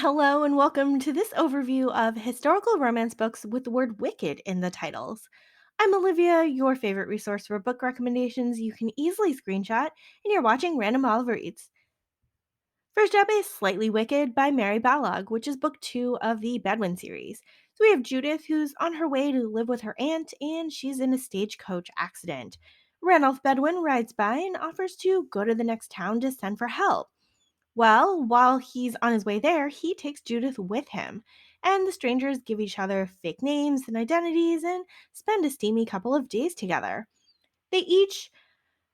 Hello, and welcome to this overview of historical romance books with the word wicked in the titles. I'm Olivia, your favorite resource for book recommendations you can easily screenshot, and you're watching Random Olive Reads. First up is Slightly Wicked by Mary BALOGH, which is book 2 of the Bedouin series. So we have Judith, who's on her way to live with her aunt, and she's in a stagecoach accident. Ranulph Bedouin rides by and offers to go to the next town to send for help. Well, while he's on his way there, he takes Judith with him, and the strangers give each other fake names and identities and spend a steamy couple of days together. They each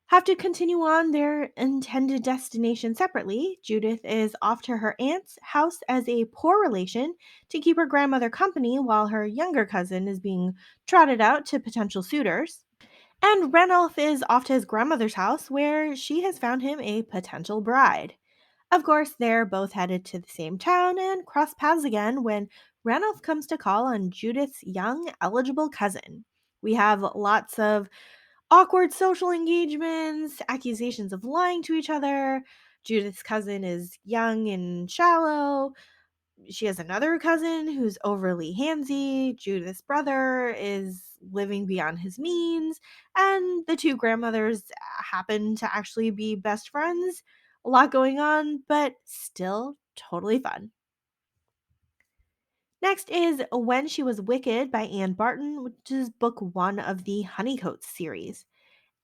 have to continue on their intended destination separately. Judith is off to her aunt's house as a poor relation to keep her grandmother company while her younger cousin is being trotted out to potential suitors. And Ranulph is off to his grandmother's house where she has found him a potential bride. Of course, they're both headed to the same town and cross paths again when Ranulph comes to call on Judith's young, eligible cousin. We have lots of awkward social engagements, accusations of lying to each other. Judith's cousin is young and shallow. She has another cousin who's overly handsy. Judith's brother is living beyond his means. And the two grandmothers happen to actually be best friends. A lot going on, but still totally fun. Next is When She Was Wicked by Anne Barton, which is book 1 of the Honeycoats series.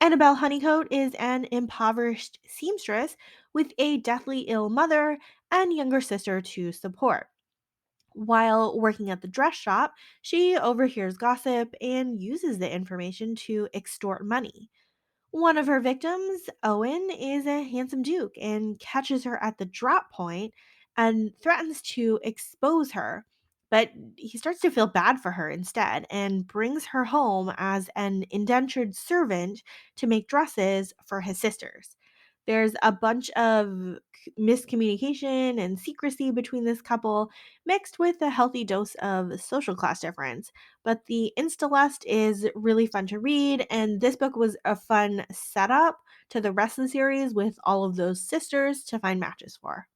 Annabelle Honeycoat is an impoverished seamstress with a deathly ill mother and younger sister to support. While working at the dress shop, she overhears gossip and uses the information to extort money. One of her victims, Owen, is a handsome duke and catches her at the drop point and threatens to expose her. But he starts to feel bad for her instead and brings her home as an indentured servant to make dresses for his sisters. There's a bunch of miscommunication and secrecy between this couple, mixed with a healthy dose of social class difference. But the Instalust is really fun to read, and this book was a fun setup to the rest of the series with all of those sisters to find matches for.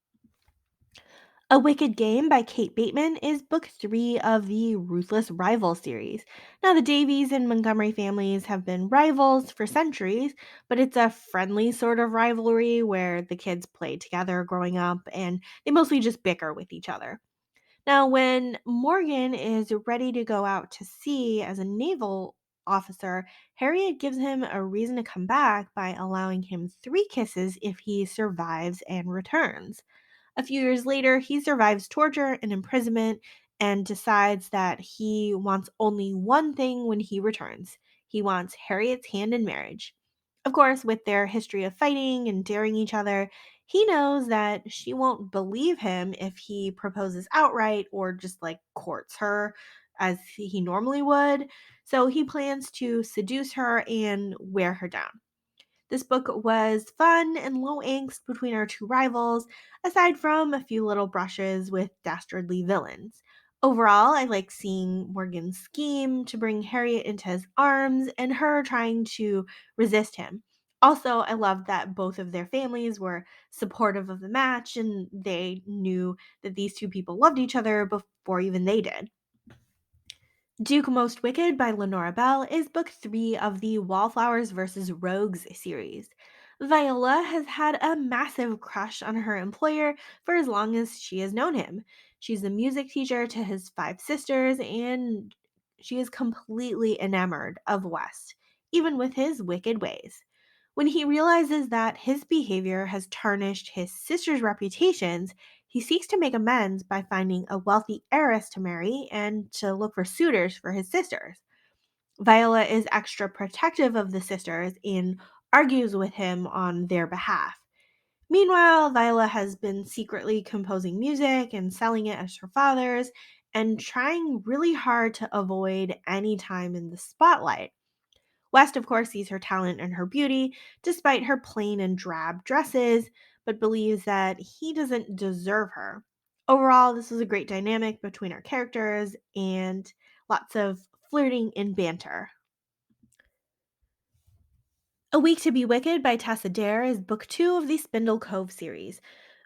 A Wicked Game by Kate Bateman is book 3 of the Ruthless Rival series. Now, the Davies and Montgomery families have been rivals for centuries, but it's a friendly sort of rivalry where the kids play together growing up and they mostly just bicker with each other. Now, when Morgan is ready to go out to sea as a naval officer, Harriet gives him a reason to come back by allowing him 3 kisses if he survives and returns. A few years later, he survives torture and imprisonment and decides that he wants only one thing when he returns. He wants Harriet's hand in marriage. Of course, with their history of fighting and daring each other, he knows that she won't believe him if he proposes outright or just like courts her as he normally would. So he plans to seduce her and wear her down. This book was fun and low angst between our two rivals, aside from a few little brushes with dastardly villains. Overall, I like seeing Morgan's scheme to bring Harriet into his arms and her trying to resist him. Also, I loved that both of their families were supportive of the match and they knew that these two people loved each other before even they did. Duke Most Wicked by Lenora Bell is book 3 of the Wallflowers vs. Rogues series. Viola has had a massive crush on her employer for as long as she has known him. She's the music teacher to his 5 sisters, and she is completely enamored of West, even with his wicked ways. When he realizes that his behavior has tarnished his sisters' reputations, he seeks to make amends by finding a wealthy heiress to marry and to look for suitors for his sisters. Viola is extra protective of the sisters and argues with him on their behalf. Meanwhile, Viola has been secretly composing music and selling it as her father's and trying really hard to avoid any time in the spotlight. West, of course, sees her talent and her beauty, despite her plain and drab dresses, but believes that he doesn't deserve her. Overall, this was a great dynamic between our characters and lots of flirting and banter. A Week to Be Wicked by Tessa Dare is book 2 of the Spindle Cove series.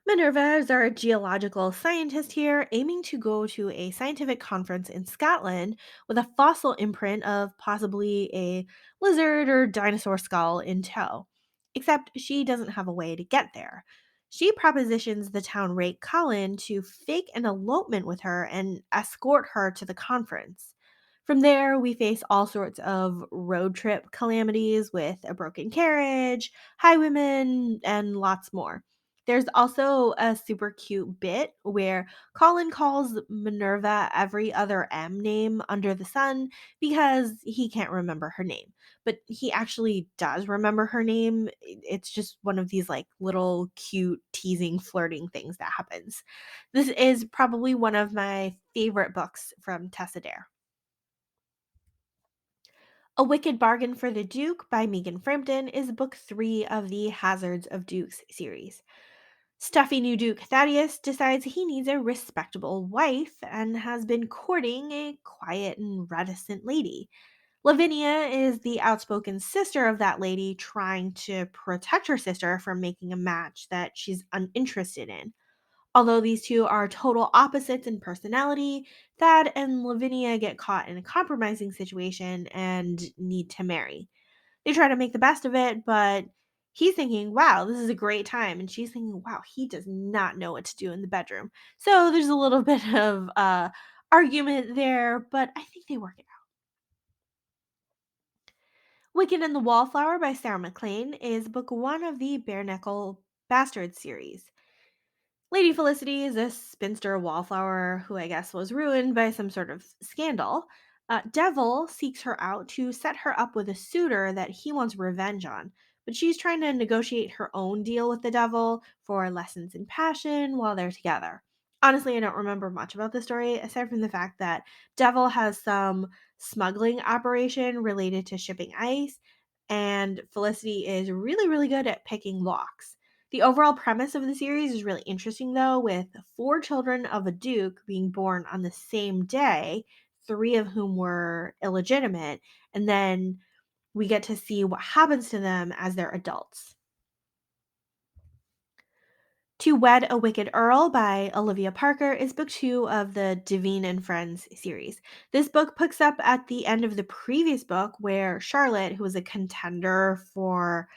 Minerva is our geological scientist here, aiming to go to a scientific conference in Scotland with a fossil imprint of possibly a lizard or dinosaur skull in tow. Except she doesn't have a way to get there. She propositions the town rake Colin to fake an elopement with her and escort her to the conference. From there, we face all sorts of road trip calamities with a broken carriage, highwaymen, and lots more. There's also a super cute bit where Colin calls Minerva every other M name under the sun because he can't remember her name. But he actually does remember her name. It's just one of these like little cute teasing flirting things that happens. This is probably one of my favorite books from Tessa Dare. A Wicked Bargain for the Duke by Megan Frampton is book 3 of the Hazards of Dukes series. Stuffy new Duke Thaddeus decides he needs a respectable wife and has been courting a quiet and reticent lady. Lavinia is the outspoken sister of that lady, trying to protect her sister from making a match that she's uninterested in. Although these two are total opposites in personality, Thad and Lavinia get caught in a compromising situation and need to marry. They try to make the best of it, but he's thinking, wow, this is a great time. And she's thinking, wow, he does not know what to do in the bedroom. So there's a little bit of argument there, but I think they work it out. Wicked and the Wallflower by Sarah MacLean is book 1 of the Bare Knuckle Bastards series. Lady Felicity is a spinster wallflower who I guess was ruined by some sort of scandal. Devil seeks her out to set her up with a suitor that he wants revenge on, but she's trying to negotiate her own deal with the devil for lessons in passion while they're together. Honestly, I don't remember much about the story aside from the fact that Devil has some smuggling operation related to shipping ice, and Felicity is really, really good at picking locks. The overall premise of the series is really interesting, though, with 4 children of a duke being born on the same day, 3 of whom were illegitimate, and then we get to see what happens to them as they're adults. To Wed a Wicked Earl by Olivia Parker is book 2 of the Devine and Friends series. This book picks up at the end of the previous book where Charlotte, who was a contender for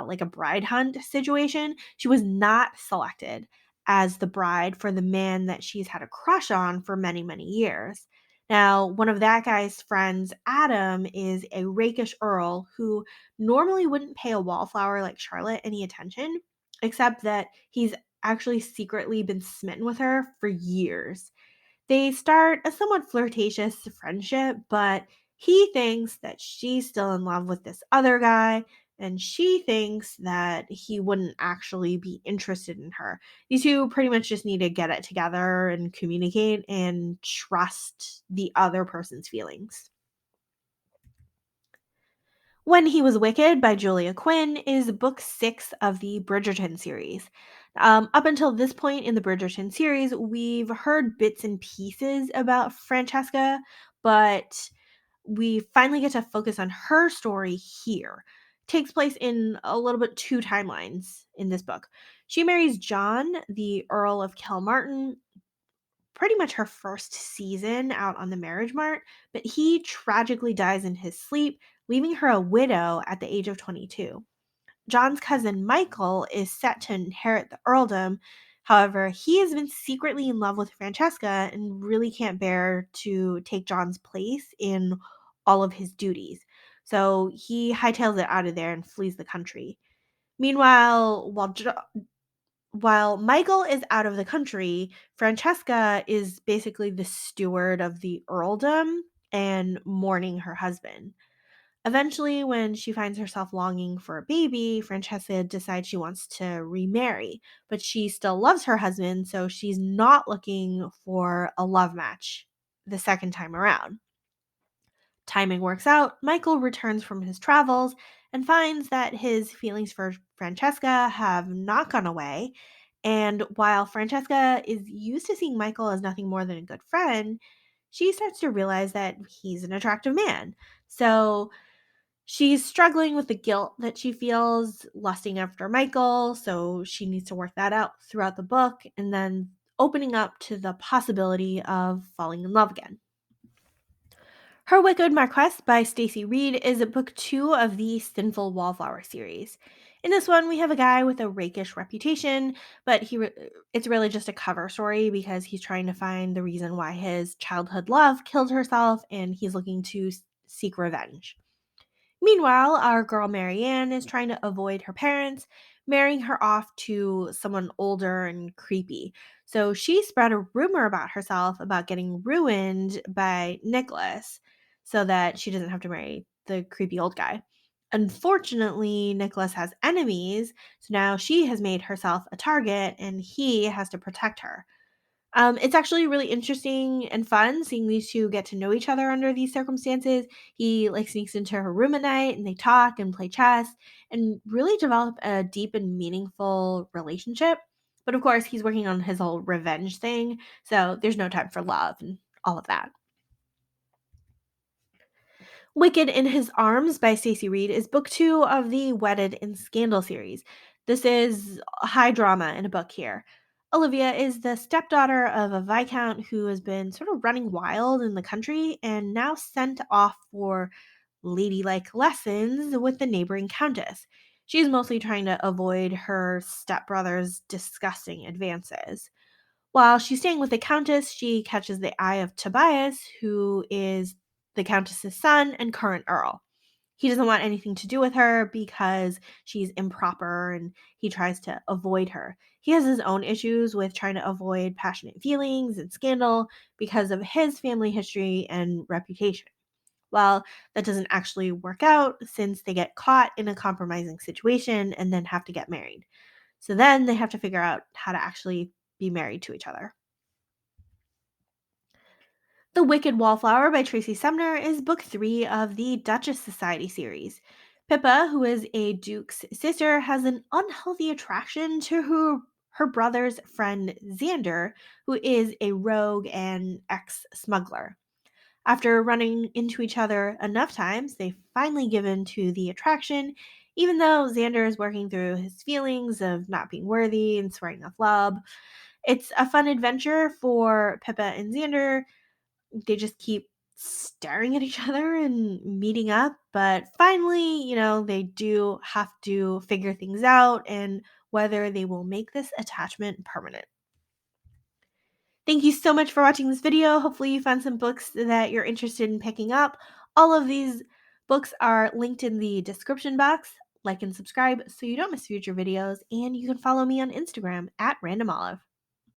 like a bride hunt situation, she was not selected as the bride for the man that she's had a crush on for many, many years. Now, one of that guy's friends, Adam, is a rakish Earl who normally wouldn't pay a wallflower like Charlotte any attention, except that he's actually secretly been smitten with her for years. They start a somewhat flirtatious friendship, but he thinks that she's still in love with this other guy, and she thinks that he wouldn't actually be interested in her. These two pretty much just need to get it together and communicate and trust the other person's feelings. When He Was Wicked by Julia Quinn is book 6 of the Bridgerton series. Up until this point in the Bridgerton series, we've heard bits and pieces about Francesca, but we finally get to focus on her story here. Takes place in a little bit 2 timelines in this book. She marries John, the Earl of Kelmartin, pretty much her first season out on the marriage mart, but he tragically dies in his sleep, leaving her a widow at the age of 22. John's cousin Michael is set to inherit the earldom. However, he has been secretly in love with Francesca and really can't bear to take John's place in all of his duties. So he hightails it out of there and flees the country. Meanwhile, while Michael is out of the country, Francesca is basically the steward of the earldom and mourning her husband. Eventually, when she finds herself longing for a baby, Francesca decides she wants to remarry, but she still loves her husband, so she's not looking for a love match the second time around. Timing works out. Michael returns from his travels and finds that his feelings for Francesca have not gone away. And while Francesca is used to seeing Michael as nothing more than a good friend, she starts to realize that he's an attractive man. So She's struggling with the guilt that she feels lusting after Michael, so she needs to work that out throughout the book and then opening up to the possibility of falling in love again. Her Wicked Marquess by Stacey Reid is book 2 of the Sinful Wallflower series. In this one, we have a guy with a rakish reputation, but it's really just a cover story because he's trying to find the reason why his childhood love killed herself and he's looking to seek revenge. Meanwhile, our girl Marianne is trying to avoid her parents, marrying her off to someone older and creepy. So she spread a rumor about herself about getting ruined by Nicholas so that she doesn't have to marry the creepy old guy. Unfortunately, Nicholas has enemies, so now she has made herself a target and he has to protect her. It's actually really interesting and fun seeing these two get to know each other under these circumstances. He like sneaks into her room at night and they talk and play chess and really develop a deep and meaningful relationship. But of course, he's working on his whole revenge thing, so there's no time for love and all of that. Wicked in His Arms by Stacey Reid is book 2 of the Wedded in Scandal series. This is high drama in a book here. Olivia is the stepdaughter of a viscount who has been sort of running wild in the country and now sent off for ladylike lessons with the neighboring countess. She's mostly trying to avoid her stepbrother's disgusting advances. While she's staying with the Countess, she catches the eye of Tobias, who is the Countess's son and current Earl. He doesn't want anything to do with her because she's improper and he tries to avoid her. He has his own issues with trying to avoid passionate feelings and scandal because of his family history and reputation. Well, that doesn't actually work out since they get caught in a compromising situation and then have to get married. So then they have to figure out how to actually be married to each other. The Wicked Wallflower by Tracy Sumner is book 3 of the Duchess Society series. Pippa, who is a duke's sister, has an unhealthy attraction to her brother's friend Xander, who is a rogue and ex smuggler. After running into each other enough times, they finally give in to the attraction, even though Xander is working through his feelings of not being worthy and swearing off love. It's a fun adventure for Pippa and Xander. They just keep staring at each other and meeting up, but finally, they do have to figure things out and whether they will make this attachment permanent. Thank you so much for watching this video. Hopefully you found some books that you're interested in picking up. All of these books are linked in the description box. Like and subscribe so you don't miss future videos, and you can follow me on Instagram at randomolive.